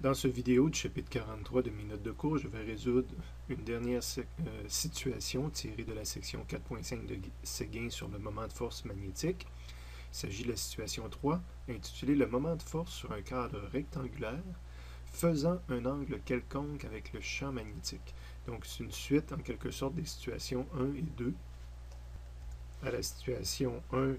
Dans ce vidéo du chapitre 43 de mes notes de cours, je vais résoudre une dernière situation tirée de la section 4.5 de Séguin sur le moment de force magnétique. Il s'agit de la situation 3, intitulée « Le moment de force sur un cadre rectangulaire faisant un angle quelconque avec le champ magnétique ». Donc, c'est une suite, en quelque sorte, des situations 1 et 2. À la situation 1,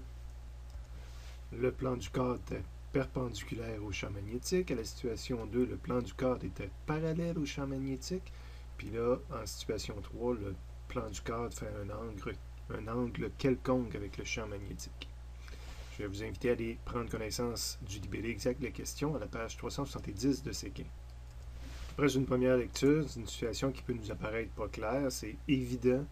le plan du cadre était perpendiculaire au champ magnétique. À la situation 2, le plan du cadre était parallèle au champ magnétique. Puis là, en situation 3, le plan du cadre fait un angle quelconque avec le champ magnétique. Je vais vous inviter à aller prendre connaissance du libellé exact de la question à la page 370 de Séguin. Après une première lecture, c'est une situation qui peut nous apparaître pas claire. C'est évident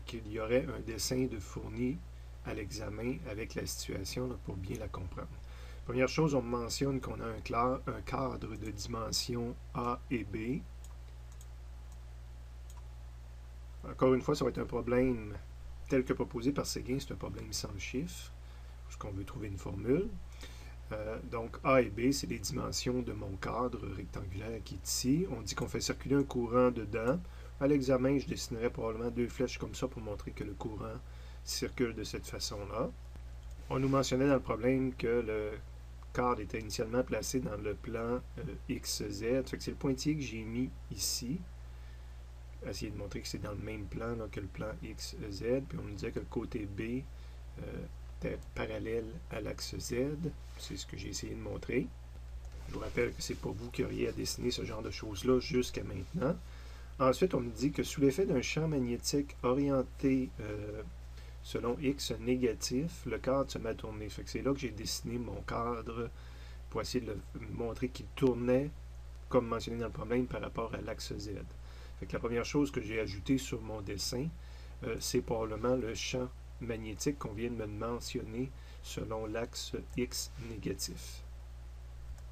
qu'il y aurait un dessin de fourni à l'examen avec la situation là, pour bien la comprendre. Première chose, on mentionne qu'on a un cadre de dimension A et B. Encore une fois, ça va être un problème tel que proposé par Séguin, c'est un problème sans chiffre, parce qu'on veut trouver une formule. Donc A et B, c'est les dimensions de mon cadre rectangulaire qui est ici. On dit qu'on fait circuler un courant dedans. À l'examen, je dessinerai probablement deux flèches comme ça pour montrer que le courant circule de cette façon-là. On nous mentionnait dans le problème que le cadre était initialement placé dans le plan XZ. C'est le pointillé que j'ai mis ici. Essayer de montrer que c'est dans le même plan là, que le plan XZ. Puis on nous disait que le côté B était parallèle à l'axe Z. C'est ce que j'ai essayé de montrer. Je vous rappelle que c'est pas vous qui auriez à dessiner ce genre de choses-là jusqu'à maintenant. Ensuite, on nous dit que sous l'effet d'un champ magnétique orienté selon X négatif, le cadre se met à tourner. C'est là que j'ai dessiné mon cadre pour essayer de le montrer qu'il tournait, comme mentionné dans le problème, par rapport à l'axe Z. La première chose que j'ai ajoutée sur mon dessin, c'est probablement le champ magnétique qu'on vient de me mentionner selon l'axe X négatif.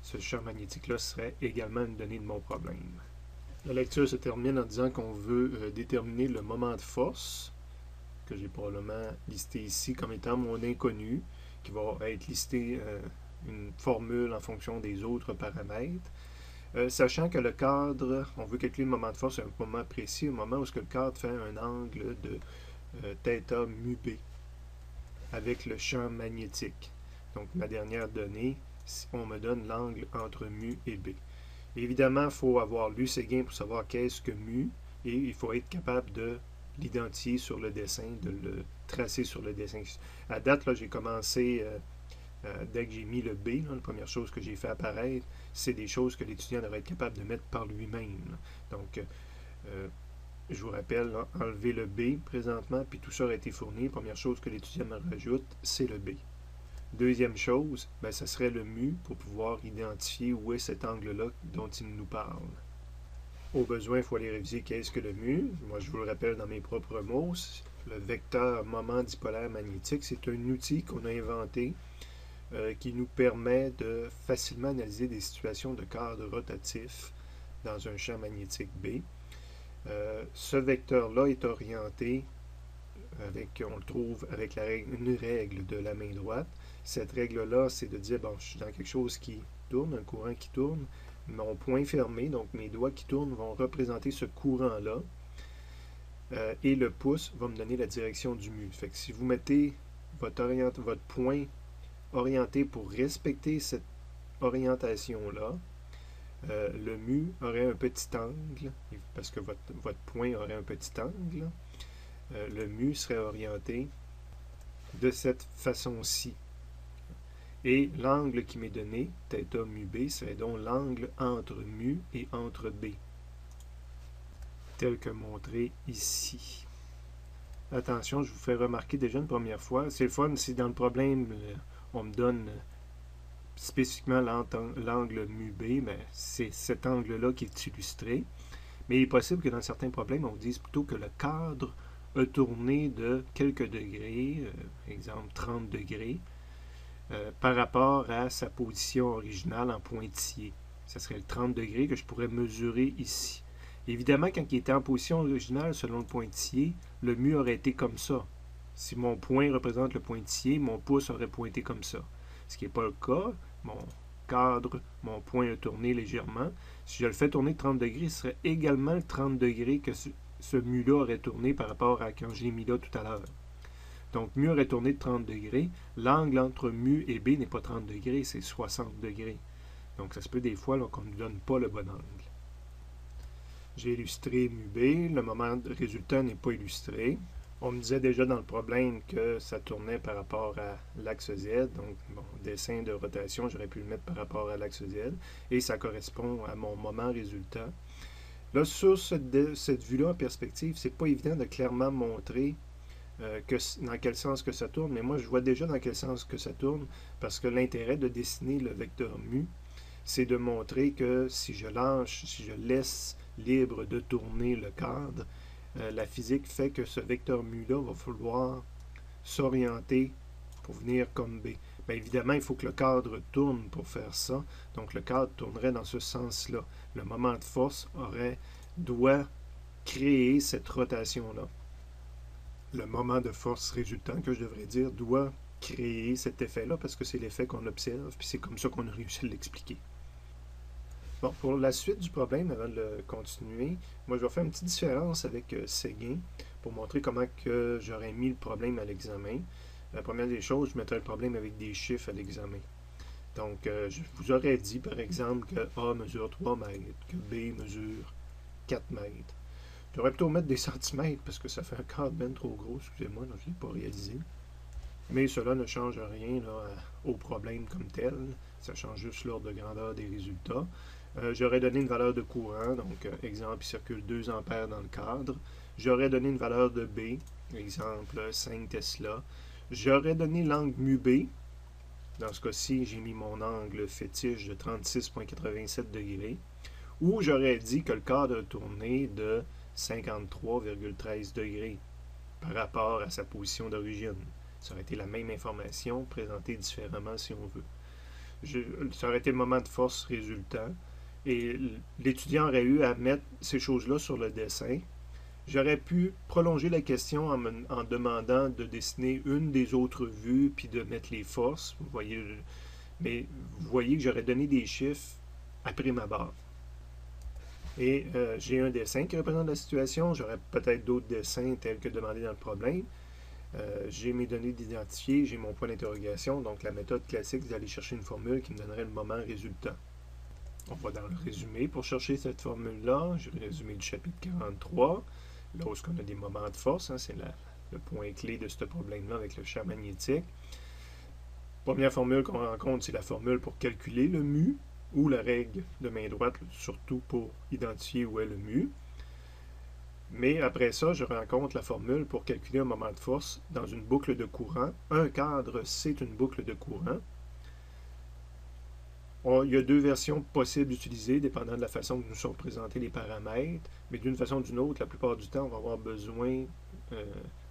Ce champ magnétique-là serait également une donnée de mon problème. La lecture se termine en disant qu'on veut déterminer le moment de force, que j'ai probablement listé ici comme étant mon inconnu, qui va être listé une formule en fonction des autres paramètres. Sachant que le cadre, on veut calculer le moment de force à un moment précis, un moment où le cadre fait un angle de θ mu b avec le champ magnétique. Donc ma dernière donnée, on me donne l'angle entre mu et b. Évidemment, il faut avoir lu Séguin pour savoir qu'est-ce que mu, et il faut être capable de l'identifier sur le dessin, de le tracer sur le dessin. À date, là, j'ai commencé, dès que j'ai mis le B, là, la première chose que j'ai fait apparaître, c'est des choses que l'étudiant devrait être capable de mettre par lui-même. Donc, je vous rappelle, là, enlever le B présentement, puis tout ça aurait été fourni. La première chose que l'étudiant me rajoute, c'est le B. Deuxième chose, ben, ça serait le mu pour pouvoir identifier où est cet angle-là dont il nous parle. Au besoin, il faut aller réviser qu'est-ce que le mu. Moi, je vous le rappelle dans mes propres mots, le vecteur moment dipolaire magnétique, c'est un outil qu'on a inventé qui nous permet de facilement analyser des situations de cadre rotatif dans un champ magnétique B. Ce vecteur-là est orienté on le trouve avec une règle de la main droite. Cette règle-là, c'est de dire, bon, je suis dans quelque chose qui tourne, un courant qui tourne, mon poing fermé, donc mes doigts qui tournent vont représenter ce courant-là, et le pouce va me donner la direction du mu. Fait que si vous mettez votre poing orienté pour respecter cette orientation-là, le mu aurait un petit angle, parce que votre poing aurait un petit angle. Le mu serait orienté de cette façon-ci. Et l'angle qui m'est donné, θ mu b, serait donc l'angle entre mu et entre b, tel que montré ici. Attention, je vous fais remarquer déjà une première fois, c'est le fun, si dans le problème, on me donne spécifiquement l'angle mu b, ben, c'est cet angle-là qui est illustré. Mais il est possible que dans certains problèmes, on dise plutôt que le cadre a tourné de quelques degrés, exemple 30 degrés, par rapport à sa position originale en pointillé. Ça serait le 30 degrés que je pourrais mesurer ici. Évidemment, quand il était en position originale selon le pointillé, le mu aurait été comme ça. Si mon poing représente le pointillé, mon pouce aurait pointé comme ça. Ce qui n'est pas le cas. Mon cadre, mon point a tourné légèrement. Si je le fais tourner de 30 degrés, ce serait également le 30 degrés que ce mu-là aurait tourné par rapport à quand je l'ai mis là tout à l'heure. Donc, mu aurait tourné de 30 degrés. L'angle entre mu et B n'est pas 30 degrés, c'est 60 degrés. Donc, ça se peut des fois qu'on ne nous donne pas le bon angle. J'ai illustré mu B. Le moment de résultat n'est pas illustré. On me disait déjà dans le problème que ça tournait par rapport à l'axe Z. Donc, bon, dessin de rotation, j'aurais pu le mettre par rapport à l'axe Z. Et ça correspond à mon moment résultat. Là, sur cette vue-là en perspective, c'est pas évident de clairement montrer dans quel sens que ça tourne. Mais moi, je vois déjà dans quel sens que ça tourne parce que l'intérêt de dessiner le vecteur mu, c'est de montrer que si je laisse libre de tourner le cadre, la physique fait que ce vecteur mu-là va falloir s'orienter pour venir comme B. Bien évidemment, il faut que le cadre tourne pour faire ça. Donc le cadre tournerait dans ce sens-là. Le moment de force doit créer cette rotation-là. Le moment de force résultant, que je devrais dire, doit créer cet effet-là parce que c'est l'effet qu'on observe, puis c'est comme ça qu'on a réussi à l'expliquer. Bon, pour la suite du problème, avant de le continuer, moi je vais faire une petite différence avec Séguin pour montrer comment que j'aurais mis le problème à l'examen. La première des choses, je mettrais le problème avec des chiffres à l'examen. Donc, je vous aurais dit, par exemple, que A mesure 3 mètres, que B mesure 4 mètres. J'aurais plutôt mettre des centimètres parce que ça fait un cadre bien trop gros, excusez-moi, je ne l'ai pas réalisé. Mais cela ne change rien là, au problème comme tel. Ça change juste l'ordre de grandeur des résultats. J'aurais donné une valeur de courant, donc exemple, il circule 2 ampères dans le cadre. J'aurais donné une valeur de B, exemple 5 Tesla. J'aurais donné l'angle mu B. Dans ce cas-ci, j'ai mis mon angle fétiche de 36,87 degrés. Ou j'aurais dit que le cadre a tourné de 53,13 degrés par rapport à sa position d'origine. Ça aurait été la même information présentée différemment si on veut. Ça aurait été le moment de force résultant. Et l'étudiant aurait eu à mettre ces choses-là sur le dessin. J'aurais pu prolonger la question en demandant de dessiner une des autres vues puis de mettre les forces. Vous voyez, mais vous voyez que j'aurais donné des chiffres après ma barre. Et j'ai un dessin qui représente la situation. J'aurais peut-être d'autres dessins tels que demandé dans le problème. J'ai mes données d'identifier, j'ai mon point d'interrogation. Donc la méthode classique, c'est d'aller chercher une formule qui me donnerait le moment résultat. On va dans le résumé pour chercher cette formule-là. J'ai le résumé du chapitre 43. Là où on a des moments de force, hein, c'est le point clé de ce problème-là avec le champ magnétique. Première formule qu'on rencontre, c'est la formule pour calculer le mu, ou la règle de main droite, surtout pour identifier où est le mu. Mais après ça, je rencontre la formule pour calculer un moment de force dans une boucle de courant. Un cadre, c'est une boucle de courant. Il y a deux versions possibles d'utiliser, dépendant de la façon que nous sont présentés les paramètres. Mais d'une façon ou d'une autre, la plupart du temps, on va avoir besoin,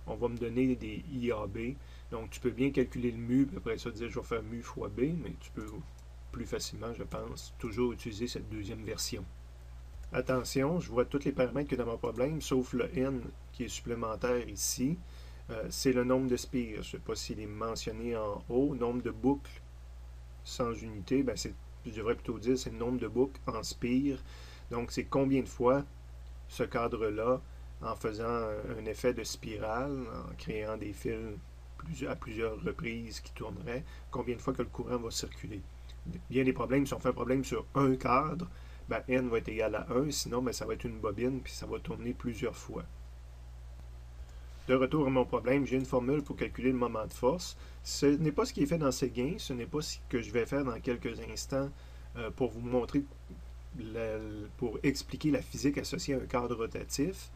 on va me donner des IAB. Donc, tu peux bien calculer le mu, puis après ça, dire je vais faire mu fois B, mais tu peux plus facilement, je pense, toujours utiliser cette deuxième version. Attention, je vois tous les paramètres que dans mon problème, sauf le N qui est supplémentaire ici. C'est le nombre de spires. Je ne sais pas s'il est mentionné en haut. Nombre de boucles sans unité, ben je devrais plutôt dire c'est le nombre de boucles en spire. Donc, c'est combien de fois ce cadre-là, en faisant un effet de spirale, en créant des fils à plusieurs reprises qui tourneraient, combien de fois que le courant va circuler. Bien des problèmes, si on fait un problème sur un cadre, ben, N va être égal à 1, sinon ben, ça va être une bobine, puis ça va tourner plusieurs fois. De retour à mon problème, j'ai une formule pour calculer le moment de force. Ce n'est pas ce qui est fait dans Séguin, ce n'est pas ce que je vais faire dans quelques instants pour vous montrer, pour expliquer la physique associée à un cadre rotatif.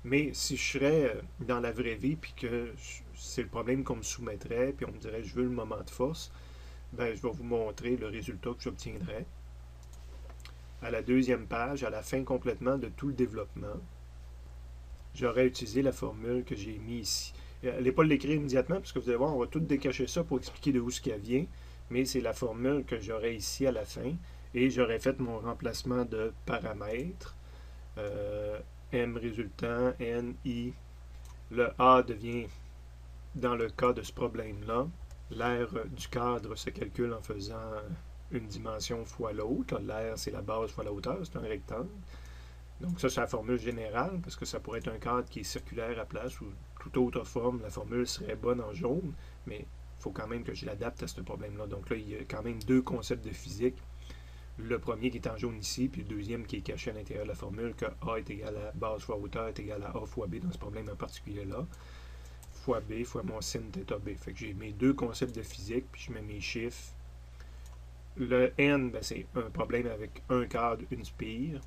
Mais si je serais dans la vraie vie, puis que c'est le problème qu'on me soumettrait, puis on me dirait je veux le moment de force, ben, je vais vous montrer le résultat que j'obtiendrai. À la deuxième page, à la fin complètement de tout le développement, j'aurais utilisé la formule que j'ai mis ici. Allez pas l'écrire immédiatement, parce que vous allez voir, on va tout décacher ça pour expliquer de où ce qui vient, mais c'est la formule que j'aurai ici à la fin, et j'aurais fait mon remplacement de paramètres, M résultant, N, I, le A devient, dans le cas de ce problème-là, l'aire du cadre se calcule en faisant une dimension fois l'autre. L'air, c'est la base fois la hauteur, c'est un rectangle. Donc ça, c'est la formule générale, parce que ça pourrait être un cadre qui est circulaire à place ou toute autre forme. La formule serait bonne en jaune, mais il faut quand même que je l'adapte à ce problème-là. Donc là, il y a quand même deux concepts de physique. Le premier qui est en jaune ici, puis le deuxième qui est caché à l'intérieur de la formule, que A est égal à base fois hauteur est égal à A fois B dans ce problème en particulier-là, fois B fois mon sin θ B. Fait que j'ai mes deux concepts de physique, puis je mets mes chiffres. Le N, ben, c'est un problème avec un cadre, une spire.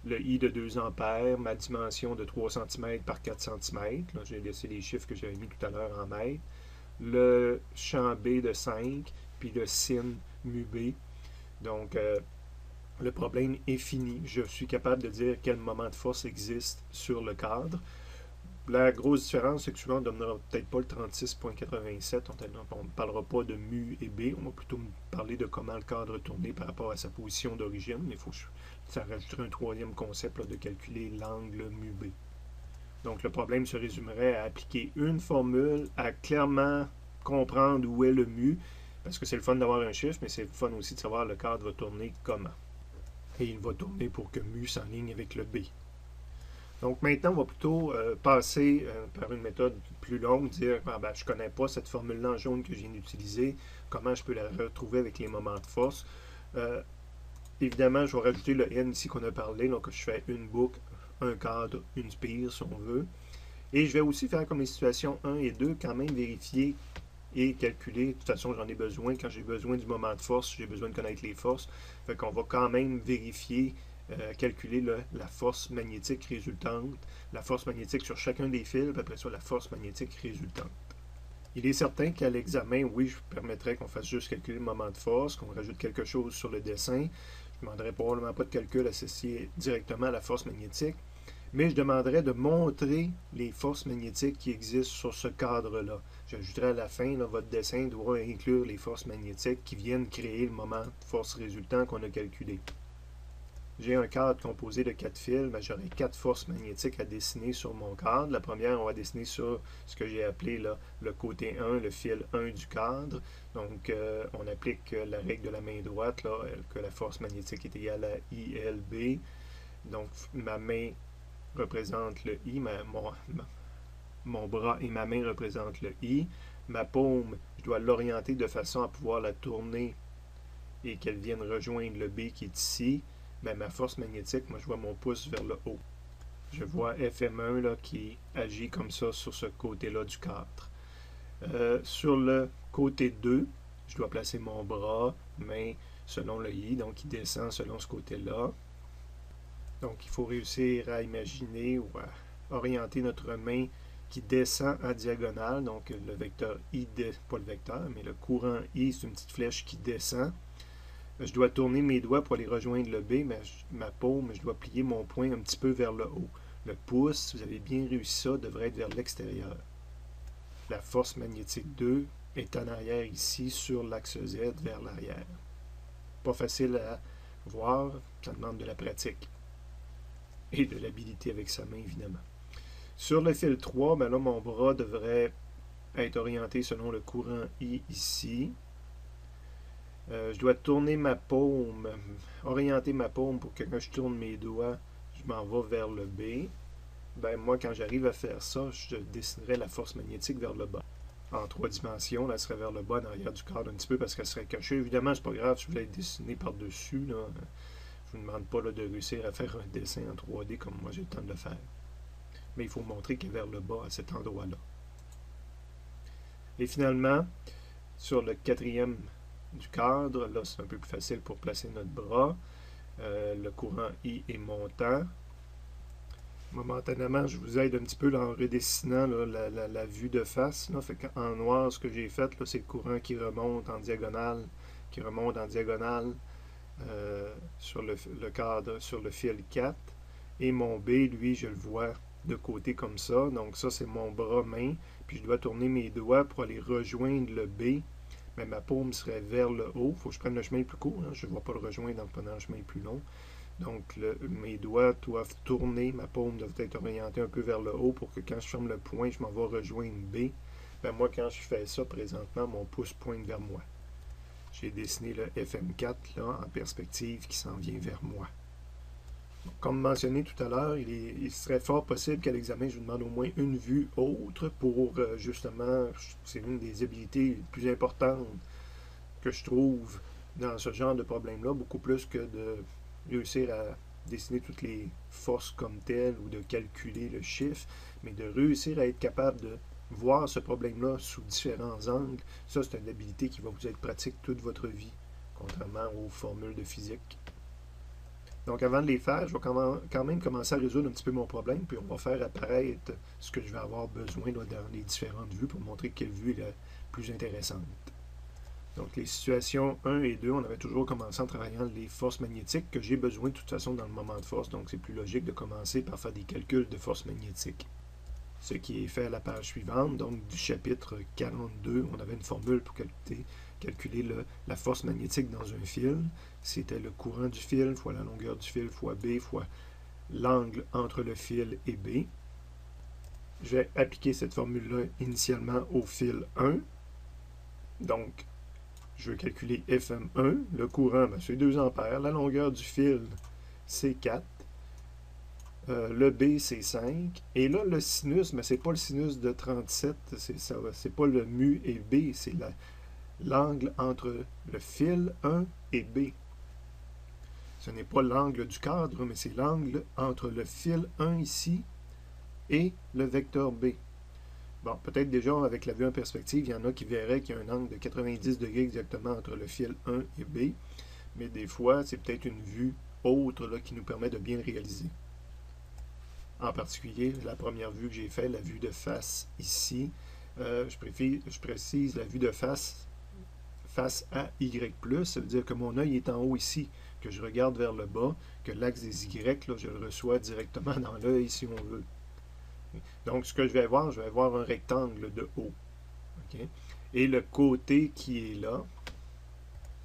Le I de 2 ampères, ma dimension de 3 cm par 4 cm. Là, j'ai laissé les chiffres que j'avais mis tout à l'heure en mètres. Le champ B de 5, puis le sin mu B. Donc, le problème est fini. Je suis capable de dire quel moment de force existe sur le cadre. La grosse différence, c'est que souvent, on ne donnera peut-être pas le 36,87. On ne parlera pas de mu et B. On va plutôt parler de comment le cadre tourner par rapport à sa position d'origine. Mais il faut que ça rajouterait un troisième concept là, de calculer l'angle mu B. Donc, le problème se résumerait à appliquer une formule, à clairement comprendre où est le mu, parce que c'est le fun d'avoir un chiffre, mais c'est le fun aussi de savoir le cadre va tourner comment. Et il va tourner pour que mu s'enligne avec le B. Donc maintenant, on va plutôt passer par une méthode plus longue, dire je ne connais pas cette formule-là en jaune que je viens d'utiliser, comment je peux la retrouver avec les moments de force. Évidemment, je vais rajouter le N ici qu'on a parlé, donc je fais une boucle, un cadre, une spire si on veut. Et je vais aussi faire comme les situations 1 et 2, quand même vérifier et calculer. De toute façon, j'en ai besoin. Quand j'ai besoin du moment de force, j'ai besoin de connaître les forces. Fait qu'on va quand même vérifier, calculer la force magnétique résultante, la force magnétique sur chacun des fils, puis après ça, la force magnétique résultante. Il est certain qu'à l'examen, oui, je permettrais qu'on fasse juste calculer le moment de force, qu'on rajoute quelque chose sur le dessin. Je ne demanderai probablement pas de calcul associé directement à la force magnétique, mais je demanderais de montrer les forces magnétiques qui existent sur ce cadre-là. J'ajouterai à la fin, là, votre dessin doit inclure les forces magnétiques qui viennent créer le moment de force résultant qu'on a calculé. J'ai un cadre composé de 4 fils, j'aurai 4 forces magnétiques à dessiner sur mon cadre. La première, on va dessiner sur ce que j'ai appelé là, le côté 1, le fil 1 du cadre. Donc, on applique la règle de la main droite, là, que la force magnétique est égale à ILB. Donc, ma main représente le I, mon bras et ma main représentent le I. Ma paume, je dois l'orienter de façon à pouvoir la tourner et qu'elle vienne rejoindre le B qui est ici. Ma force magnétique, moi je vois mon pouce vers le haut. Je vois FM1 là, qui agit comme ça sur ce côté-là du cadre. Sur le côté 2, je dois placer mon bras, main selon le I, donc il descend selon ce côté-là. Donc il faut réussir à imaginer ou à orienter notre main qui descend en diagonale. Donc le vecteur I, pas le vecteur, mais le courant I, c'est une petite flèche qui descend. Je dois tourner mes doigts pour aller rejoindre le B, mais ma paume, je dois plier mon poing un petit peu vers le haut. Le pouce, vous avez bien réussi ça, devrait être vers l'extérieur. La force magnétique 2 est en arrière ici, sur l'axe Z, vers l'arrière. Pas facile à voir, ça demande de la pratique. Et de l'habilité avec sa main, évidemment. Sur le fil 3, là, mon bras devrait être orienté selon le courant I ici. Je dois tourner ma paume, orienter ma paume pour que quand je tourne mes doigts, je m'en vais vers le B. Moi, quand j'arrive à faire ça, je dessinerai la force magnétique vers le bas. En 3 dimensions, là, elle serait vers le bas, en arrière du cadre un petit peu parce qu'elle serait cachée. Évidemment, c'est pas grave si vous voulez dessiner par-dessus. Je ne vous demande pas là, de réussir à faire un dessin en 3D comme moi j'ai le temps de le faire. Mais il faut montrer qu'elle est vers le bas à cet endroit-là. Et finalement, sur le 4e du cadre, là c'est un peu plus facile pour placer notre bras. Le courant I est montant. Momentanément, je vous aide un petit peu là, en redessinant là, la vue de face. Là. Fait en noir, ce que j'ai fait, c'est le courant qui remonte en diagonale, sur le cadre, sur le fil 4. Et mon B, lui, je le vois de côté comme ça. Donc ça, c'est mon bras-main. Puis je dois tourner mes doigts pour aller rejoindre le B. Mais ma paume serait vers le haut. Il faut que je prenne le chemin plus court. Hein. Je ne vais pas le rejoindre en prenant le chemin plus long. Donc, mes doigts doivent tourner. Ma paume doit être orientée un peu vers le haut pour que quand je ferme le poing, je m'en vais rejoindre B. Moi, quand je fais ça présentement, mon pouce pointe vers moi. j'ai dessiné le FM4 là, en perspective qui s'en vient vers moi. Comme mentionné tout à l'heure, il serait fort possible qu'à l'examen, je vous demande au moins une vue autre pour justement, c'est une des habilités les plus importantes que je trouve dans ce genre de problème-là, beaucoup plus que de réussir à dessiner toutes les forces comme telles ou de calculer le chiffre, mais de réussir à être capable de voir ce problème-là sous différents angles. Ça, c'est une habilité qui va vous être pratique toute votre vie, contrairement aux formules de physique. Donc, avant de les faire, je vais quand même commencer à résoudre un petit peu mon problème, puis on va faire apparaître ce que je vais avoir besoin là, dans les différentes vues pour montrer quelle vue est la plus intéressante. Donc, les situations 1 et 2, on avait toujours commencé en travaillant les forces magnétiques que j'ai besoin de toute façon dans le moment de force, donc c'est plus logique de commencer par faire des calculs de force magnétique. Ce qui est fait à la page suivante, donc du chapitre 42, on avait une formule pour calculer la force magnétique dans un fil. C'était le courant du fil fois la longueur du fil fois B fois l'angle entre le fil et B. Je vais appliquer cette formule-là initialement au fil 1. Donc, je vais calculer FM1. Le courant, c'est 2 ampères. La longueur du fil, c'est 4. Le B, c'est 5. Et là, le sinus, mais c'est pas le sinus de 37. C'est pas le mu et B. C'est l'angle entre le fil 1 et B. Ce n'est pas l'angle du cadre, mais c'est l'angle entre le fil 1 ici et le vecteur B. Bon, peut-être déjà avec la vue en perspective, il y en a qui verraient qu'il y a un angle de 90 degrés exactement entre le fil 1 et B, mais des fois, c'est peut-être une vue autre là, qui nous permet de bien réaliser. En particulier, la première vue que j'ai faite, la vue de face ici, je précise la vue de face à Y+, ça veut dire que mon œil est en haut ici, que je regarde vers le bas, que l'axe des Y, là, je le reçois directement dans l'œil si on veut. Donc, ce que je vais voir un rectangle de haut. Okay? Et le côté qui est là,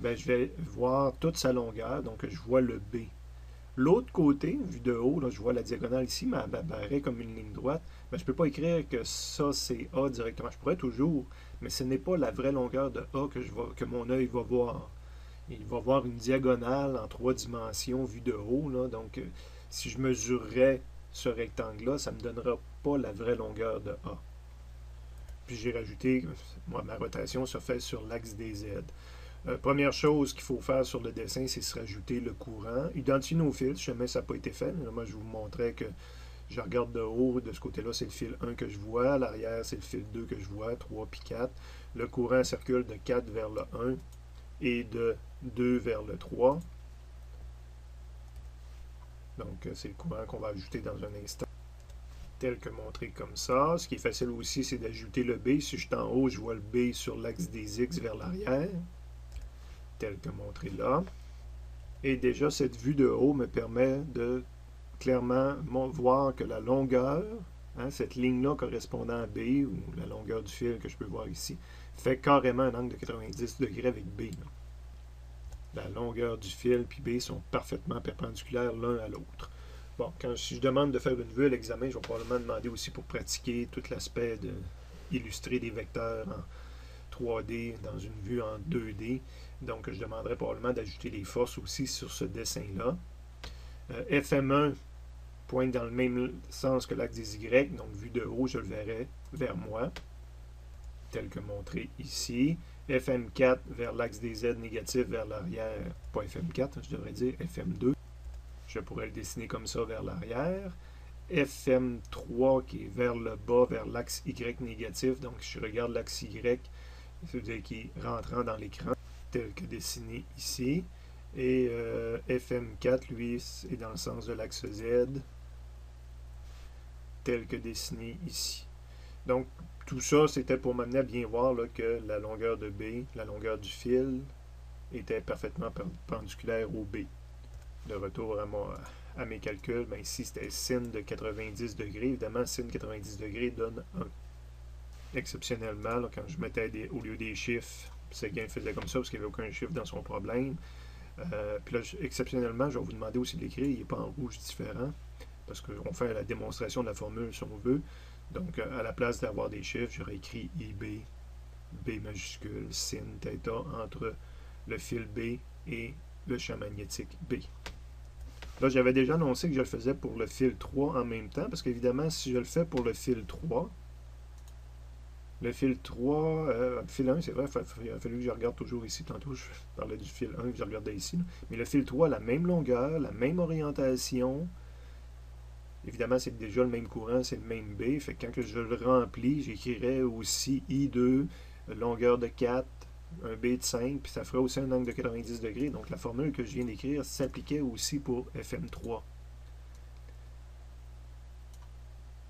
ben, je vais voir toute sa longueur, donc je vois le B. L'autre côté, vu de haut, là, je vois la diagonale ici, mais elle apparaît comme une ligne droite. Ben, je ne peux pas écrire que ça, c'est A directement. Je pourrais toujours, mais ce n'est pas la vraie longueur de A que mon œil va voir. Il va voir une diagonale en 3 dimensions vue de haut. Là, donc, si je mesurerais ce rectangle-là, ça ne me donnera pas la vraie longueur de A. Puis j'ai rajouté, moi, ma rotation se fait sur l'axe des Z. Première chose qu'il faut faire sur le dessin, c'est se rajouter le courant. Identifier nos fils, si jamais ça n'a pas été fait. Moi, je vous montrais que je regarde de haut, de ce côté-là, c'est le fil 1 que je vois. À l'arrière, c'est le fil 2 que je vois, 3 puis 4. Le courant circule de 4 vers le 1 et de 2 vers le 3. Donc, c'est le courant qu'on va ajouter dans un instant, tel que montré comme ça. Ce qui est facile aussi, c'est d'ajouter le B. Si je suis en haut, je vois le B sur l'axe des X vers l'arrière, tel que montré là. Et déjà, cette vue de haut me permet de clairement voir que la longueur, cette ligne-là correspondant à B, ou la longueur du fil que je peux voir ici, fait carrément un angle de 90 degrés avec B. Là. La longueur du fil et B sont parfaitement perpendiculaires l'un à l'autre. Bon, si je demande de faire une vue à l'examen, je vais probablement demander aussi pour pratiquer tout l'aspect d'illustrer des vecteurs en 3D dans une vue en 2D. Donc, je demanderai probablement d'ajouter les forces aussi sur ce dessin-là. FM1 pointe dans le même sens que l'axe des Y, donc vue de haut, je le verrai vers moi, tel que montré ici. FM4 vers l'axe des Z négatif vers l'arrière, pas FM4, je devrais dire FM2. Je pourrais le dessiner comme ça vers l'arrière. FM3 qui est vers le bas, vers l'axe Y négatif. Donc, si je regarde l'axe Y, c'est-à-dire qui est rentrant dans l'écran, tel que dessiné ici. Et FM4, lui, est dans le sens de l'axe Z, tel que dessiné ici. Donc, tout ça, c'était pour m'amener à bien voir là, que la longueur de B, la longueur du fil, était parfaitement perpendiculaire au B. De retour à mes calculs, ben ici c'était sin de 90 degrés. Évidemment, sin 90 degrés donne 1. Exceptionnellement, là, quand je mettais au lieu des chiffres, Séguin faisait comme ça parce qu'il n'y avait aucun chiffre dans son problème. Puis là, exceptionnellement, je vais vous demander aussi de l'écrire, il n'est pas en rouge différent, parce qu'on fait la démonstration de la formule si on veut. Donc, à la place d'avoir des chiffres, j'aurais écrit IB, B majuscule, sin, θ, entre le fil B et le champ magnétique B. Là, j'avais déjà annoncé que je le faisais pour le fil 3 en même temps, parce qu'évidemment, si je le fais pour le fil 3, le fil 3, le fil 1, c'est vrai, il a fallu que je regarde toujours ici. Tantôt, je parlais du fil 1 que je regardais ici. Là. Mais le fil 3, la même longueur, la même orientation. Évidemment, c'est déjà le même courant, c'est le même B. Fait que quand je le remplis, j'écrirais aussi I2, longueur de 4, un B de 5, puis ça ferait aussi un angle de 90 degrés. Donc la formule que je viens d'écrire s'appliquait aussi pour FM3.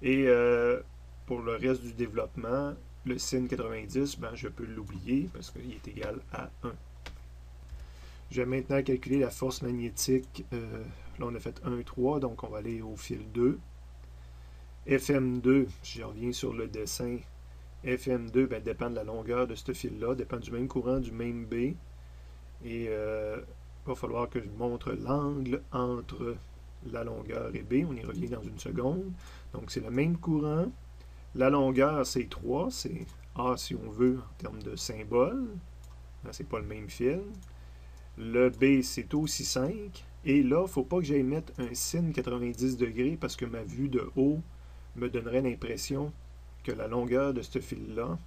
Et pour le reste du développement, le sin 90, ben, je peux l'oublier parce qu'il est égal à 1. Je vais maintenant calculer la force magnétique. Là, on a fait 1, 3, donc on va aller au fil 2. FM2, si je reviens sur le dessin, FM2 ben, dépend de la longueur de ce fil-là, dépend du même courant, du même B. Et il va falloir que je montre l'angle entre la longueur et B. On y revient dans une seconde. Donc, c'est le même courant. La longueur, c'est 3. C'est A, si on veut, en termes de symbole. Là, c'est pas le même fil. Le B, c'est aussi 5. Et là, il ne faut pas que j'aille mettre un sin 90 degrés parce que ma vue de haut me donnerait l'impression que la longueur de ce fil-là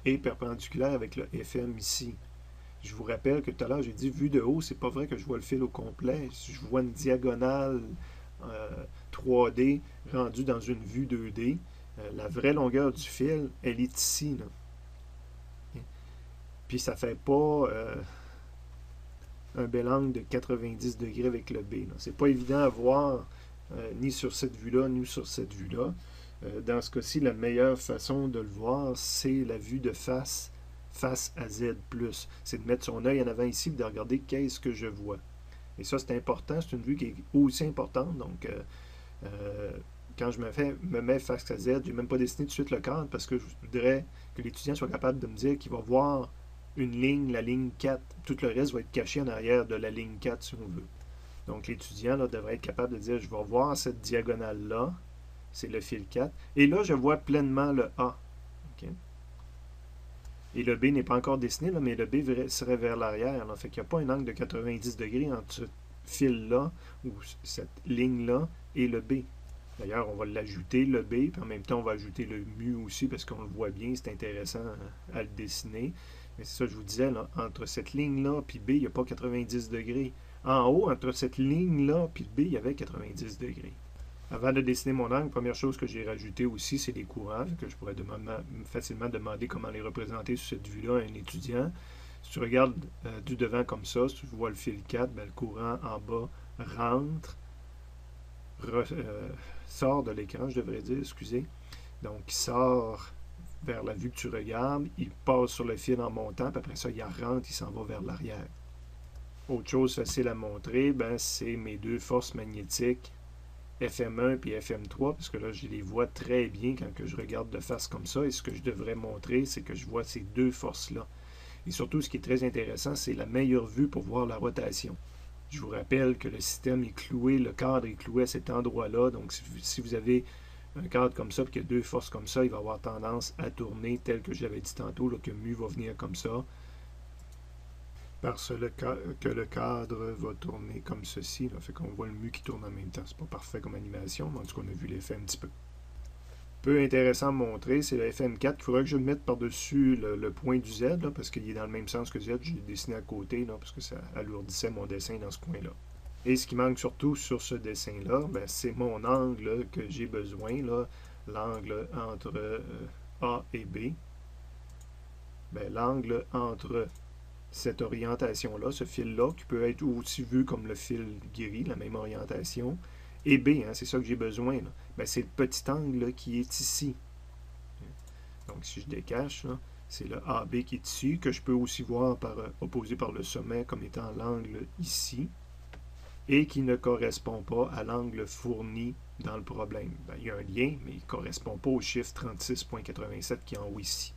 est perpendiculaire avec le FM ici. Je vous rappelle que tout à l'heure, j'ai dit vue de haut, c'est pas vrai que je vois le fil au complet. Si je vois une diagonale 3D rendue dans une vue 2D, la vraie longueur du fil, elle est ici. Là. Puis ça fait pas un bel angle de 90 degrés avec le B. C'est pas évident à voir ni sur cette vue-là, ni sur cette vue-là. Dans ce cas-ci, la meilleure façon de le voir, c'est la vue de face à Z+. C'est de mettre son œil en avant ici et de regarder qu'est-ce que je vois. Et ça, c'est important. C'est une vue qui est aussi importante. Donc, quand je me mets face à Z, je n'ai même pas dessiné tout de suite le cadre parce que je voudrais que l'étudiant soit capable de me dire qu'il va voir une ligne, la ligne 4. Tout le reste va être caché en arrière de la ligne 4, si on veut. Donc, l'étudiant devrait être capable de dire, je vais voir cette diagonale-là. C'est le fil 4. Et là, je vois pleinement le A. Okay? Et le B n'est pas encore dessiné, là, mais le B serait vers l'arrière. Fait qu'il n'y a pas un angle de 90 degrés entre ce fil-là, ou cette ligne-là, et le B. D'ailleurs, on va l'ajouter, le B, puis en même temps, on va ajouter le mu aussi, parce qu'on le voit bien, c'est intéressant à le dessiner. Mais c'est ça que je vous disais, là, entre cette ligne-là et B, il n'y a pas 90 degrés. En haut, entre cette ligne-là et B, il y avait 90 degrés. Avant de dessiner mon angle, première chose que j'ai rajouté aussi, c'est les courants, que je pourrais facilement demander comment les représenter sur cette vue-là à un étudiant. Si tu regardes du devant comme ça, si tu vois le fil 4, ben, le courant en bas rentre, sort de l'écran, je devrais dire, excusez. Donc, il sort vers la vue que tu regardes, il passe sur le fil en montant, puis après ça, il rentre, il s'en va vers l'arrière. Autre chose facile à montrer, ben, c'est mes deux forces magnétiques, FM1 puis FM3, parce que là, je les vois très bien quand que je regarde de face comme ça, et ce que je devrais montrer, c'est que je vois ces deux forces-là. Et surtout, ce qui est très intéressant, c'est la meilleure vue pour voir la rotation. Je vous rappelle que le système est cloué, le cadre est cloué à cet endroit-là, donc si vous avez un cadre comme ça, puis qu'il y a deux forces comme ça, il va avoir tendance à tourner tel que j'avais dit tantôt, là, que mu va venir comme ça, parce que le cadre va tourner comme ceci. Là, fait qu'on voit le mu qui tourne en même temps. C'est pas parfait comme animation, mais en tout cas, on a vu l'effet un petit peu. Peu intéressant à montrer, c'est le FM4. Il faudrait que je le mette par-dessus le point du Z, là, parce qu'il est dans le même sens que Z. Je l'ai dessiné à côté, là, parce que ça alourdissait mon dessin dans ce coin-là. Et ce qui manque surtout sur ce dessin-là, ben, c'est mon angle que j'ai besoin, l'angle entre A et B. Ben, l'angle entre cette orientation-là, ce fil-là, qui peut être aussi vu comme le fil gris, la même orientation, et B, hein, c'est ça que j'ai besoin. Ben, c'est le petit angle là, qui est ici. Donc, si je décache, c'est le AB qui est ici, que je peux aussi voir opposé par le sommet comme étant l'angle ici, et qui ne correspond pas à l'angle fourni dans le problème. Ben, il y a un lien, mais il ne correspond pas au chiffre 36,87 qui est en haut ici.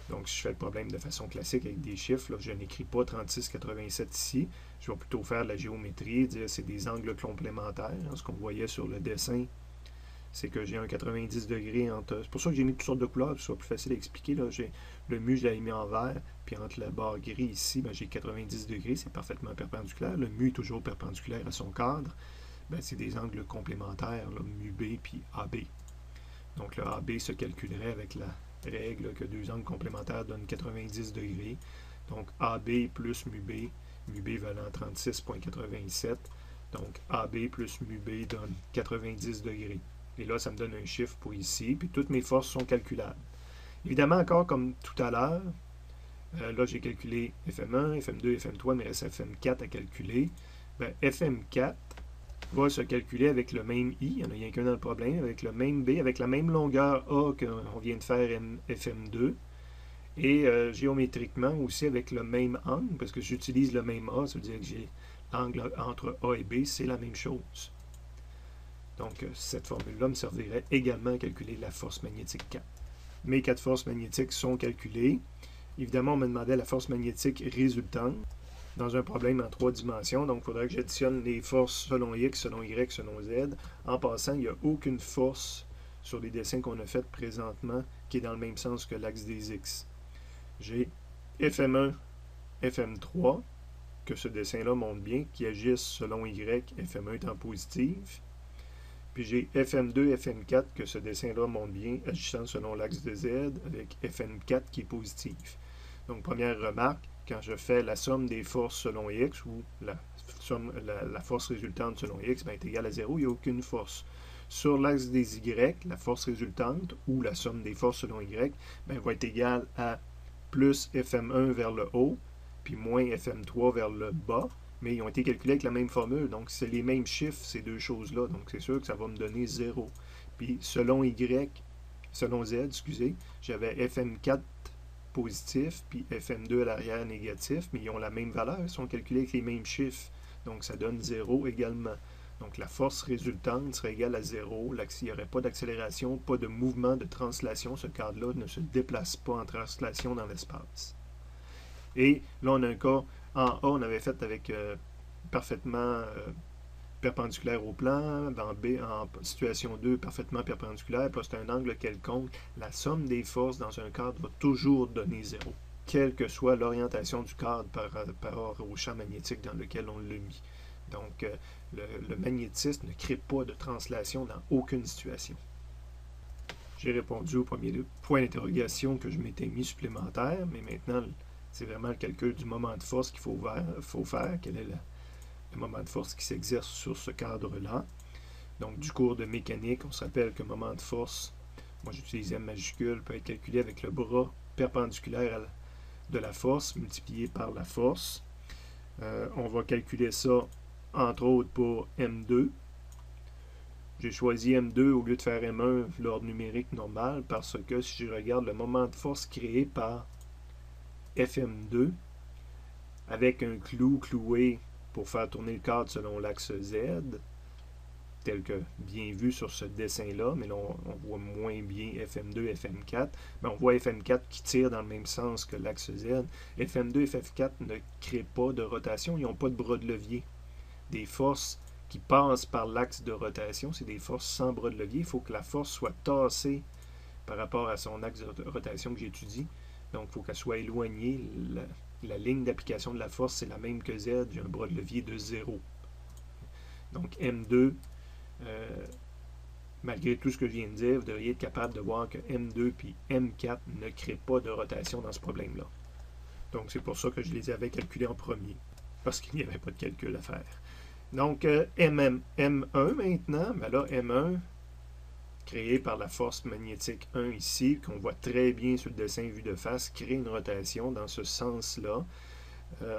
Donc, si je fais le problème de façon classique avec des chiffres, là, je n'écris pas 36,87 ici. Je vais plutôt faire de la géométrie, dire c'est des angles complémentaires. Ce qu'on voyait sur le dessin, c'est que j'ai un 90 degrés entre... C'est pour ça que j'ai mis toutes sortes de couleurs, pour que ce soit plus facile à expliquer. Là. Le mu, je l'ai mis en vert. Puis entre la barre gris ici, ben, j'ai 90 degrés, c'est parfaitement perpendiculaire. Le mu est toujours perpendiculaire à son cadre. Ben, c'est des angles complémentaires, là, mu B puis AB. Donc le AB se calculerait avec la règle que deux angles complémentaires donnent 90 degrés. Donc AB plus mu B valant 36,87. Donc AB plus mu B donne 90 degrés. Et là, ça me donne un chiffre pour ici, puis toutes mes forces sont calculables. Évidemment, encore comme tout à l'heure, là, j'ai calculé FM1, FM2, FM3, mais il reste FM4 à calculer. Ben, FM4 va se calculer avec le même I, il n'y en a rien qu'un dans le problème, avec le même B, avec la même longueur A qu'on vient de faire FM2, et géométriquement aussi avec le même angle, parce que j'utilise le même A, ça veut dire que j'ai l'angle entre A et B, c'est la même chose. Donc, cette formule-là me servirait également à calculer la force magnétique 4. Mes 4 forces magnétiques sont calculées. Évidemment, on me demandait la force magnétique résultante dans un problème en 3 dimensions. Donc, il faudrait que j'additionne les forces selon X, selon Y, selon Z. En passant, il n'y a aucune force sur les dessins qu'on a faits présentement qui est dans le même sens que l'axe des X. J'ai FM1, FM3, que ce dessin-là montre bien, qui agissent selon Y, FM1 étant positif. Puis j'ai FM2, FM4, que ce dessin-là montre bien, agissant selon l'axe de Z, avec FM4 qui est positif. Donc, première remarque, quand je fais la somme des forces selon X, ou la force résultante selon X, ben, est égale à 0, il n'y a aucune force. Sur l'axe des Y, la force résultante, ou la somme des forces selon Y, ben, va être égale à plus FM1 vers le haut, puis moins FM3 vers le bas, mais ils ont été calculés avec la même formule, donc c'est les mêmes chiffres, ces deux choses-là, donc c'est sûr que ça va me donner 0. Puis selon Z, excusez, j'avais FM4 positif, puis FM2 à l'arrière négatif, mais ils ont la même valeur, ils sont calculés avec les mêmes chiffres, donc ça donne 0 également. Donc la force résultante serait égale à 0, il n'y aurait pas d'accélération, pas de mouvement de translation, ce cadre-là ne se déplace pas en translation dans l'espace. Et là, on a un cas, en A, on avait fait avec parfaitement perpendiculaire au plan, dans B, en situation 2, parfaitement perpendiculaire, puis c'est un angle quelconque, la somme des forces dans un cadre va toujours donner 0, quelle que soit l'orientation du cadre par rapport au champ magnétique dans lequel on l'a mis. Donc, le magnétisme ne crée pas de translation dans aucune situation. J'ai répondu au premier point d'interrogation que je m'étais mis supplémentaire, mais maintenant, c'est vraiment le calcul du moment de force qu'il faut faire. Quel est le moment de force qui s'exerce sur ce cadre-là. Donc, du cours de mécanique, on se rappelle que le moment de force, moi j'utilise M majuscule, peut être calculé avec le bras perpendiculaire de la force multiplié par la force. On va calculer ça, entre autres, pour M2. J'ai choisi M2 au lieu de faire M1, l'ordre numérique normal, parce que si je regarde le moment de force créé par FM2, avec un clou cloué pour faire tourner le cadre selon l'axe Z, tel que bien vu sur ce dessin-là, mais là on voit moins bien FM2, FM4, mais on voit FM4 qui tire dans le même sens que l'axe Z. FM2 et FM4 ne créent pas de rotation, ils n'ont pas de bras de levier. Des forces qui passent par l'axe de rotation, c'est des forces sans bras de levier. Il faut que la force soit tassée par rapport à son axe de rotation que j'étudie. Donc, il faut qu'elle soit éloignée. La ligne d'application de la force, c'est la même que Z. J'ai un bras de levier de 0. Donc, M2, malgré tout ce que je viens de dire, vous devriez être capable de voir que M2 puis M4 ne créent pas de rotation dans ce problème-là. Donc, c'est pour ça que je les avais calculés en premier, parce qu'il n'y avait pas de calcul à faire. Donc, M1 maintenant, ben là, M1, créé par la force magnétique 1 ici, qu'on voit très bien sur le dessin vu de face, crée une rotation dans ce sens-là.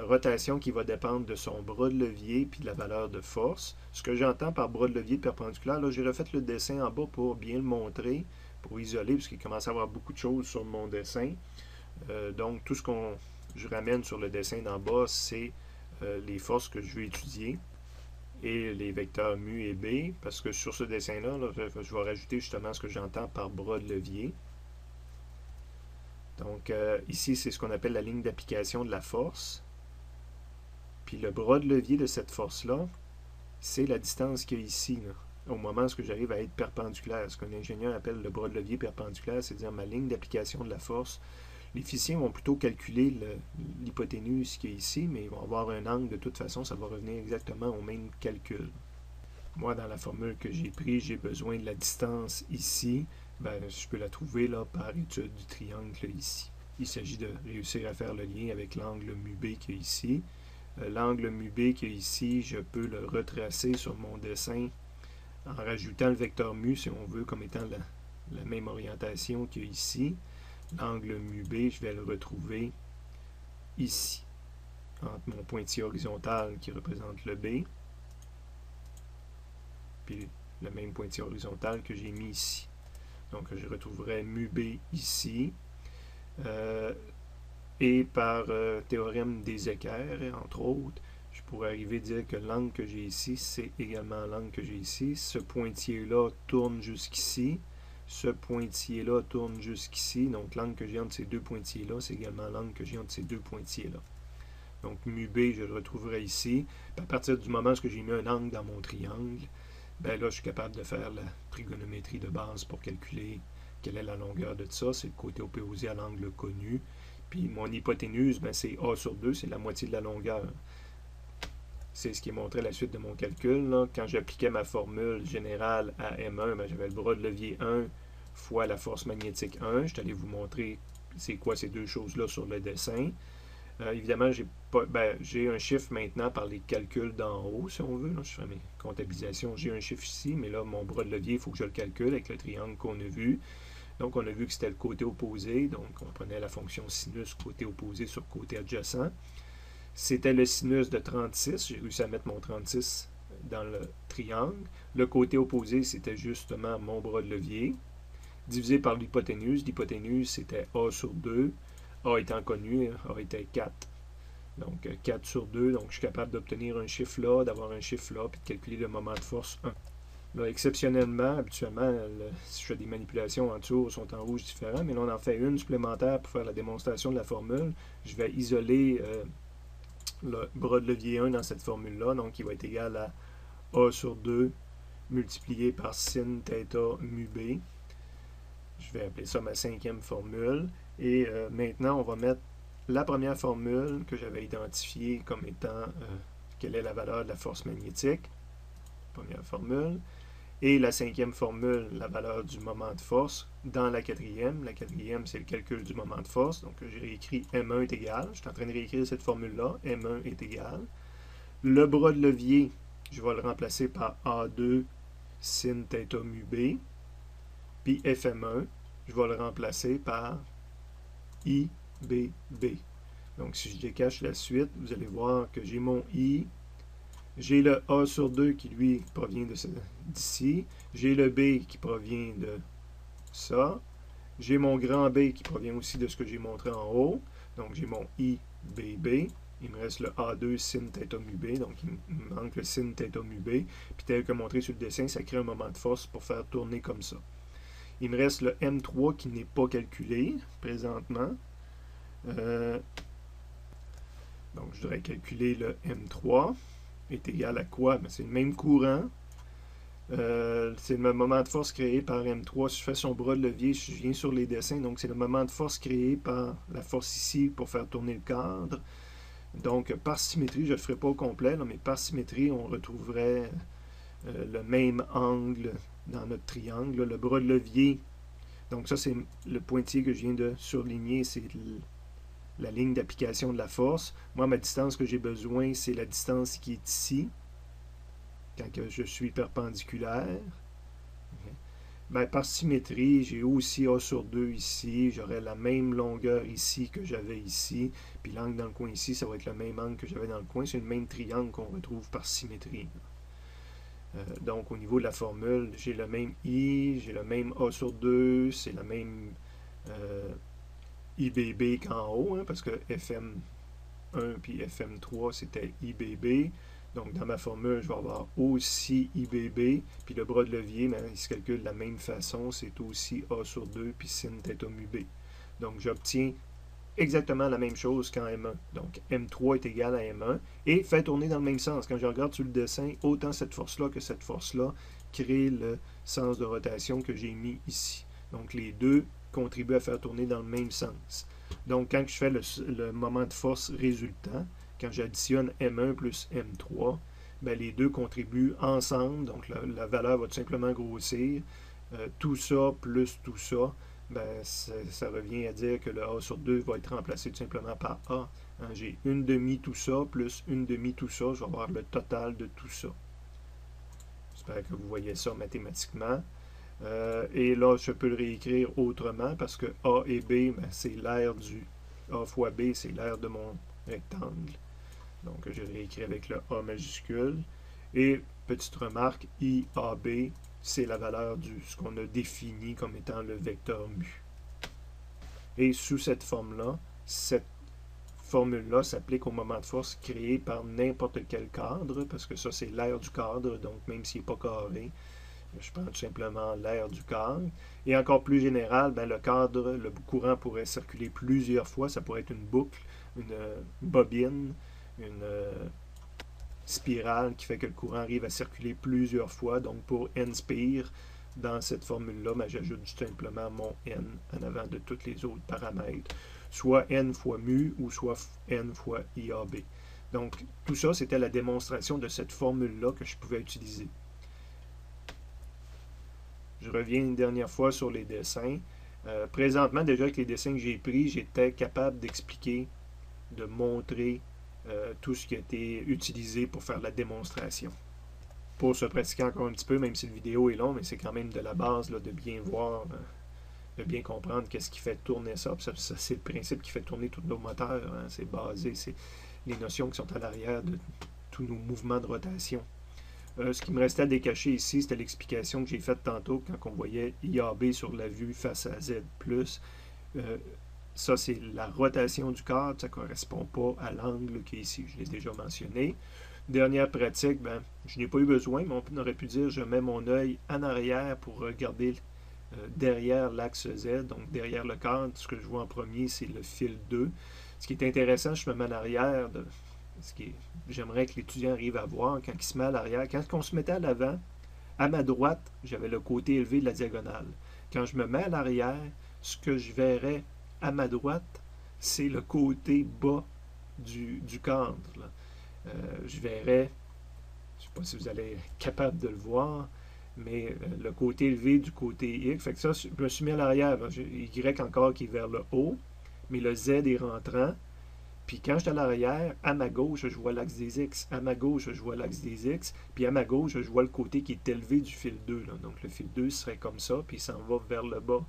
Rotation qui va dépendre de son bras de levier puis de la valeur de force. Ce que j'entends par bras de levier perpendiculaire, là, j'ai refait le dessin en bas pour bien le montrer, pour isoler, parce qu'il commence à avoir beaucoup de choses sur mon dessin. Donc, tout ce que je ramène sur le dessin d'en bas, c'est les forces que je veux étudier et les vecteurs mu et b, parce que sur ce dessin-là, je vais rajouter justement ce que j'entends par bras de levier. Donc, ici, c'est ce qu'on appelle la ligne d'application de la force. Puis le bras de levier de cette force-là, c'est la distance qu'il y a ici, là, au moment où j'arrive à être perpendiculaire. Ce qu'un ingénieur appelle le bras de levier perpendiculaire, c'est-à-dire ma ligne d'application de la force. Les physiciens vont plutôt calculer l'hypoténuse qui est ici, mais ils vont avoir un angle, de toute façon, ça va revenir exactement au même calcul. Moi, dans la formule que j'ai prise, j'ai besoin de la distance ici. Ben, je peux la trouver là, par étude du triangle ici. Il s'agit de réussir à faire le lien avec l'angle MUB qui est ici. L'angle MUB qui est ici, je peux le retracer sur mon dessin en rajoutant le vecteur mu, si on veut, comme étant la même orientation qu'il y a ici. L'angle MUB, je vais le retrouver ici, entre mon pointillé horizontal qui représente le B, puis le même pointillé horizontal que j'ai mis ici. Donc, je retrouverai MUB ici. Et par théorème des équerres, entre autres, je pourrais arriver à dire que l'angle que j'ai ici, c'est également l'angle que j'ai ici. Ce pointillé-là tourne jusqu'ici. Ce pointillé-là tourne jusqu'ici. Donc, l'angle que j'ai entre ces deux pointillés-là, c'est également l'angle que j'ai entre ces deux pointillés-là. Donc, MUB, je le retrouverai ici. Puis à partir du moment où j'ai mis un angle dans mon triangle, ben là, je suis capable de faire la trigonométrie de base pour calculer quelle est la longueur de ça. C'est le côté opposé à l'angle connu. Puis mon hypoténuse, ben, c'est A sur 2, c'est la moitié de la longueur. C'est ce qui est montré à la suite de mon calcul. Là. Quand j'appliquais ma formule générale à M1, ben, j'avais le bras de levier 1 fois la force magnétique 1. Je suis allé vous montrer c'est quoi ces deux choses-là sur le dessin. Évidemment, j'ai un chiffre maintenant par les calculs d'en haut, si on veut. Là, je fais mes comptabilisations. J'ai un chiffre ici, mais là, mon bras de levier, il faut que je le calcule avec le triangle qu'on a vu. Donc, on a vu que c'était le côté opposé. Donc, on prenait la fonction sinus côté opposé sur côté adjacent. C'était le sinus de 36. J'ai réussi à mettre mon 36 dans le triangle. Le côté opposé, c'était justement mon bras de levier. Divisé par l'hypoténuse. L'hypoténuse, c'était A sur 2. A étant connu, A était 4. Donc, 4 sur 2. Donc, je suis capable d'obtenir un chiffre là, d'avoir un chiffre là, puis de calculer le moment de force 1. Là, exceptionnellement, habituellement, si je fais des manipulations en dessous, sont en rouge différents, mais là, on en fait une supplémentaire pour faire la démonstration de la formule. Je vais isoler le bras de levier 1 dans cette formule-là, donc il va être égal à A sur 2 multiplié par sin θ mu B. Je vais appeler ça ma cinquième formule. Et maintenant, on va mettre la première formule que j'avais identifiée comme étant quelle est la valeur de la force magnétique. Première formule. Et la cinquième formule, la valeur du moment de force, dans la quatrième. La quatrième, c'est le calcul du moment de force. Donc, j'ai réécrit M1 est égal. Je suis en train de réécrire cette formule-là. M1 est égal. Le bras de levier, je vais le remplacer par A2 sin θ mu B. Puis FM1, je vais le remplacer par IBB. Donc, si je décache la suite, vous allez voir que j'ai mon I. J'ai le A sur 2 qui, lui, provient d'ici. J'ai le B qui provient de ça. J'ai mon grand B qui provient aussi de ce que j'ai montré en haut. Donc, j'ai mon IBB. Il me reste le A2 sin θ mu B. Donc, il me manque le sin θ mu B. Puis, tel que montré sur le dessin, ça crée un moment de force pour faire tourner comme ça. Il me reste le M3 qui n'est pas calculé présentement. Donc, je devrais calculer le M3. Est égal à quoi? C'est le même courant. C'est le moment de force créé par M3. Si je fais son bras de levier, je viens sur les dessins. Donc, c'est le moment de force créé par la force ici pour faire tourner le cadre. Donc, par symétrie, je ne le ferai pas au complet, là, mais par symétrie, on retrouverait le même angle dans notre triangle. Là, le bras de levier, donc ça, c'est le pointillé que je viens de surligner, c'est la ligne d'application de la force. Moi, ma distance que j'ai besoin, c'est la distance qui est ici, quand je suis perpendiculaire. Ben, par symétrie, j'ai aussi A sur 2 ici. J'aurai la même longueur ici que j'avais ici. Puis l'angle dans le coin ici, ça va être le même angle que j'avais dans le coin. C'est le même triangle qu'on retrouve par symétrie. Donc, au niveau de la formule, j'ai le même I, j'ai le même A sur 2, c'est la même IBB qu'en haut, hein, parce que FM1 puis FM3, c'était IBB. Donc, dans ma formule, je vais avoir aussi IBB, puis le bras de levier, ben, il se calcule de la même façon, c'est aussi A sur 2, puis sin θ mu B. Donc, j'obtiens exactement la même chose qu'en M1. Donc, M3 est égal à M1, et fait tourner dans le même sens. Quand je regarde sur le dessin, autant cette force-là que cette force-là crée le sens de rotation que j'ai mis ici. Donc, les deux contribuent à faire tourner dans le même sens. Donc, quand je fais le moment de force résultant, quand j'additionne M1 plus M3, ben, les deux contribuent ensemble, donc la valeur va tout simplement grossir. Tout ça plus tout ça, ben, ça revient à dire que le A sur 2 va être remplacé tout simplement par A. Hein, j'ai une demi tout ça plus une demi tout ça, je vais avoir le total de tout ça. J'espère que vous voyez ça mathématiquement. Et là, je peux le réécrire autrement parce que A et B, ben, c'est l'aire du A fois B, c'est l'aire de mon rectangle. Donc, je réécris avec le A majuscule. Et, petite remarque, IAB, c'est la valeur de ce qu'on a défini comme étant le vecteur mu. Et sous cette forme-là, cette formule-là s'applique au moment de force créé par n'importe quel cadre, parce que ça, c'est l'aire du cadre, donc même s'il n'est pas carré, je prends tout simplement l'aire du cadre. Et encore plus général, ben, le cadre, le courant pourrait circuler plusieurs fois. Ça pourrait être une boucle, une bobine, une spirale qui fait que le courant arrive à circuler plusieurs fois. Donc pour N spire, dans cette formule-là, ben, j'ajoute tout simplement mon N en avant de tous les autres paramètres, soit N fois mu ou soit N fois IAB. Donc tout ça, c'était la démonstration de cette formule-là que je pouvais utiliser. Je reviens une dernière fois sur les dessins. Présentement, déjà avec les dessins que j'ai pris, j'étais capable d'expliquer, de montrer tout ce qui a été utilisé pour faire la démonstration. Pour se pratiquer encore un petit peu, même si la vidéo est longue, mais c'est quand même de la base là, de bien voir, de bien comprendre qu'est-ce qui fait tourner ça. Ça c'est le principe qui fait tourner tous nos moteurs. Hein. C'est basé, c'est les notions qui sont à l'arrière de tous nos mouvements de rotation. Ce qui me restait à décacher ici, c'était l'explication que j'ai faite tantôt quand on voyait IAB sur la vue face à Z+. Ça, c'est la rotation du cadre, ça ne correspond pas à l'angle qui est ici, je l'ai déjà mentionné. Dernière pratique, ben, je n'ai pas eu besoin, mais on aurait pu dire je mets mon œil en arrière pour regarder derrière l'axe Z, donc derrière le cadre. Ce que je vois en premier, c'est le fil 2. Ce qui est intéressant, je me mets en arrière de ce que j'aimerais que l'étudiant arrive à voir quand il se met à l'arrière. Quand on se mettait à l'avant, à ma droite, j'avais le côté élevé de la diagonale. Quand je me mets à l'arrière, ce que je verrais à ma droite, c'est le côté bas du cadre. Je verrais, je ne sais pas si vous allez être capable de le voir, mais le côté élevé du côté X. Fait que ça, je me suis mis à l'arrière. Y encore qui est vers le haut, mais le Z est rentrant. Puis quand je suis à l'arrière, à ma gauche, je vois l'axe des X. À ma gauche, je vois l'axe des X. Puis à ma gauche, je vois le côté qui est élevé du fil 2. Là. Donc le fil 2 serait comme ça, puis il s'en va vers le bas.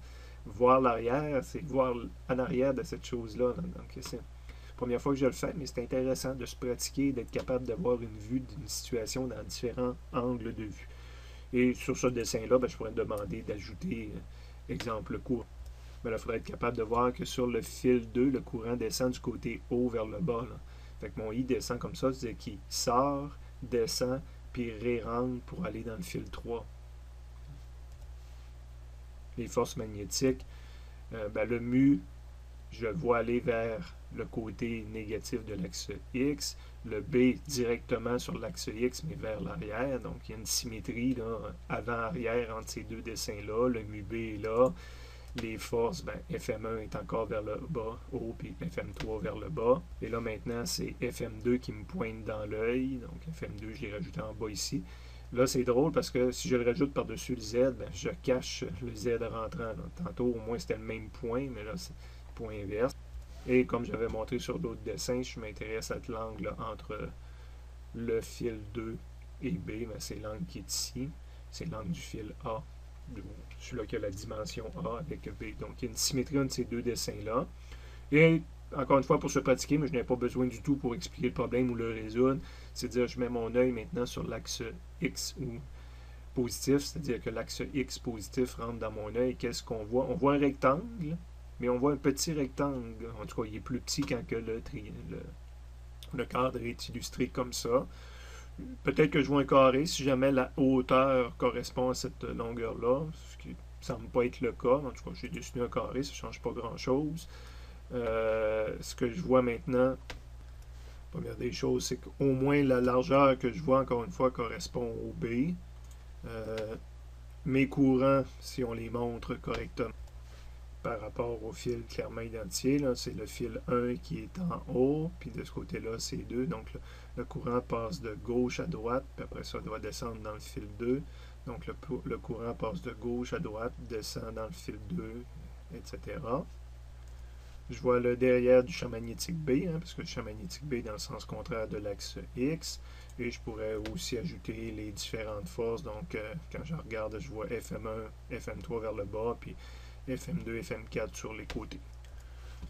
Voir l'arrière, c'est voir en arrière de cette chose-là. Donc c'est la première fois que je le fais, mais c'est intéressant de se pratiquer, d'être capable d'avoir une vue d'une situation dans différents angles de vue. Et sur ce dessin-là, ben, je pourrais demander d'ajouter, exemple, le courant. Mais là, il faudrait être capable de voir que sur le fil 2, le courant descend du côté haut vers le bas. Là. Fait que mon I descend comme ça, c'est-à-dire qu'il sort, descend, puis rentre pour aller dans le fil 3. Les forces magnétiques, ben, le mu, je le vois aller vers le côté négatif de l'axe X, le B directement sur l'axe X, mais vers l'arrière. Donc, il y a une symétrie avant-arrière entre ces deux dessins-là. Le mu B est là. Les forces, ben, FM1 est encore vers le bas, haut, puis FM3 vers le bas. Et là, maintenant, c'est FM2 qui me pointe dans l'œil. Donc, FM2, je l'ai rajouté en bas ici. Là, c'est drôle parce que si je le rajoute par-dessus le Z, ben, je cache le Z rentrant. Là. Tantôt, au moins, c'était le même point, mais là, c'est le point inverse. Et comme j'avais montré sur d'autres dessins, je m'intéresse à l'angle entre le fil 2 et B. Ben, c'est l'angle qui est ici. C'est l'angle du fil A. Celui-là qui a la dimension A avec B. Donc, il y a une symétrie entre ces deux dessins-là. Et, encore une fois, pour se pratiquer, mais je n'ai pas besoin du tout pour expliquer le problème ou le résoudre. C'est-à-dire, je mets mon œil maintenant sur l'axe X ou positif, c'est-à-dire que l'axe X positif rentre dans mon œil. Qu'est-ce qu'on voit? On voit un rectangle, mais on voit un petit rectangle. En tout cas, il est plus petit quand que le cadre est illustré comme ça. Peut-être que je vois un carré si jamais la hauteur correspond à cette longueur-là, ce qui ne semble pas être le cas. En tout cas, j'ai dessiné un carré, ça ne change pas grand-chose. Ce que je vois maintenant, la première des choses, c'est qu'au moins la largeur que je vois, encore une fois, correspond au B. Mes courants, si on les montre correctement, par rapport au fil clairement identifié. C'est le fil 1 qui est en haut, puis de ce côté-là, c'est 2. Donc, le courant passe de gauche à droite, puis après ça, doit descendre dans le fil 2. Donc, le courant passe de gauche à droite, descend dans le fil 2, etc. Je vois le derrière du champ magnétique B, parce que le champ magnétique B est dans le sens contraire de l'axe X. Et je pourrais aussi ajouter les différentes forces. Donc, quand je regarde, je vois FM1, FM3 vers le bas, puis FM2, FM4 sur les côtés.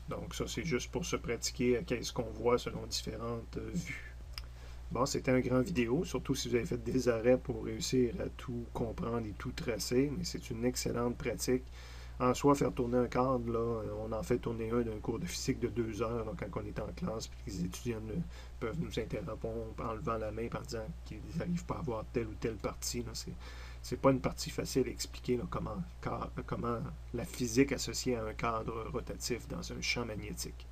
Donc, ça, c'est juste pour se pratiquer à qu'est-ce qu'on voit selon différentes vues. Bon, c'était un grand vidéo, surtout si vous avez fait des arrêts pour réussir à tout comprendre et tout tracer, mais c'est une excellente pratique. En soi, faire tourner un cadre, là, on en fait tourner un d'un cours de physique de 2 heures là, quand on est en classe, puis les étudiants peuvent nous interrompre en levant la main en disant qu'ils n'arrivent pas à voir telle ou telle partie. C'est pas une partie facile à expliquer là, comment la physique associée à un cadre rotatif dans un champ magnétique.